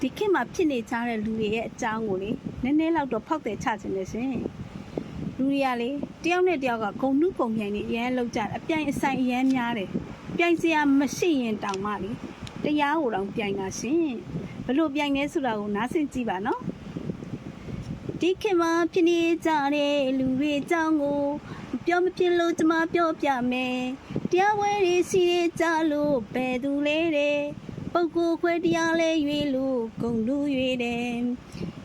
ဒီခေတ်မှာဖြစ်နေကြတဲ့လူတွေရဲ့အကြောင်းကိုလေနည်းနည်းလောက်တော့ဖောက်တယ်ချခြင်းနဲ့ရှင်လူတွေကလေတယောက်နဲ့တယောက်ကဂုံနှုဂုံပြိုင်နေအရန်လောက်ကြတယ်အပြိုင်အဆိုင်အရန်များတယ်ပြိုင်စရာမရှိရင်တောင်မှလေတရားကိုတော့ပြိုင်တာရှင်ဘလို့ပြိုင်နေဆိုတာကိုနားဆင်ကြည့်ပါနော်ဒီခေတ်မှာဖြစ်နေကြတဲ့လူတွေအကြောင်းကိုပြောမဖြစ်လို့ကျွန်မပြောပြမယ်တရားဝဲတွေစီးနေကြလို့ဘယ်သူလဲတဲ့ပုဂ္ဂိုလ်ခွဲတရားလဲရွေလို့ဂုံလူရွေတယ်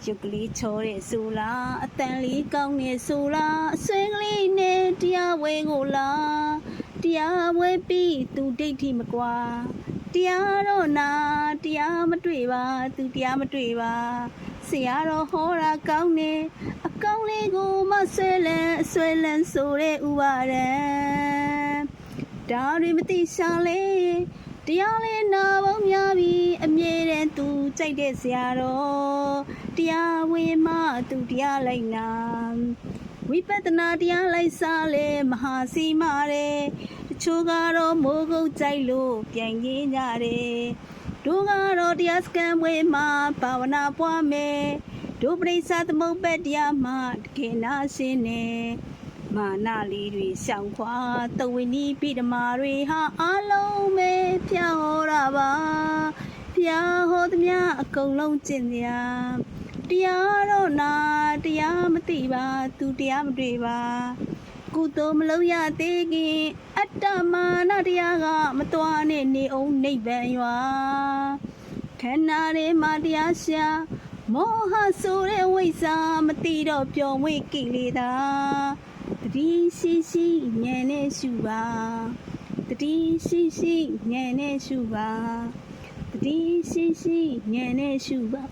ရုပ်ကလေးချောတဲ့ဆိုလားအတန်လေးကောင်းနေဆိုလားအဆွဲကလေးနဲ့တရားဝဲကိုလားတရားဝဲပြီးသူဒိဋ္ဌိမကွာတရားတော့နာတရားမတွေ့ပါသူတရားမတွေ့ပါဆရာတော်ဟောတာကောင်းနေအကောင်းလေးကိုမဆွဲလန်းအဆွဲလန်းဆိုတဲ့ဥပါဒံဒါတွေမသိရှာလေတရားလေးနာပေါင်းများပြီးအမြဲတမ်းသူကြိုက်တဲ့ဆရာတော်တရားဝင်မှသူတရားလိုက်နာဝိပဿနာတရားလိုက်စားလေမဟာစီမာတယ်တချို့ကတော့မိုးကုတ်ကြိုက်လို့ပြိုင်ရင်းကြတယ်တို့ကတော့တရားစခန်းဝေးမှာဘာဝနာပွားမယ်တို့ပရိသတ်သမုပ္ပါတရားမှာတကယ်နာရှင်းနေမာနလေးတွေရှောင်ခွာတဝိနည်းပိဓမာတွေဟာအလုံးပဲဖျားဟောတာပါဖျားဟောသမျှအကုန်လုံးကျင့်ကြတရားတော့နာတရားမသိပါသူတရားမတွေ့ပါကုသိုလ်မလုံးရသေးခင်အတ္တမာနတရားကမတွားနဲ့နေအောင်နိဗ္ဗာန်ရွာခန္ဓာထဲမှာတရားရှာမောဟဆိုတဲ့ဝိဇ္ဇာမသိတော့ပျော်မွေ့ကိလေသာတတိရှိရှိဉာဏ်နဲ့ရှုပါတတိရှိရှိဉာဏ်နဲ့ရှုပါတတိရှိရှိဉာဏ်နဲ့ရှုပါ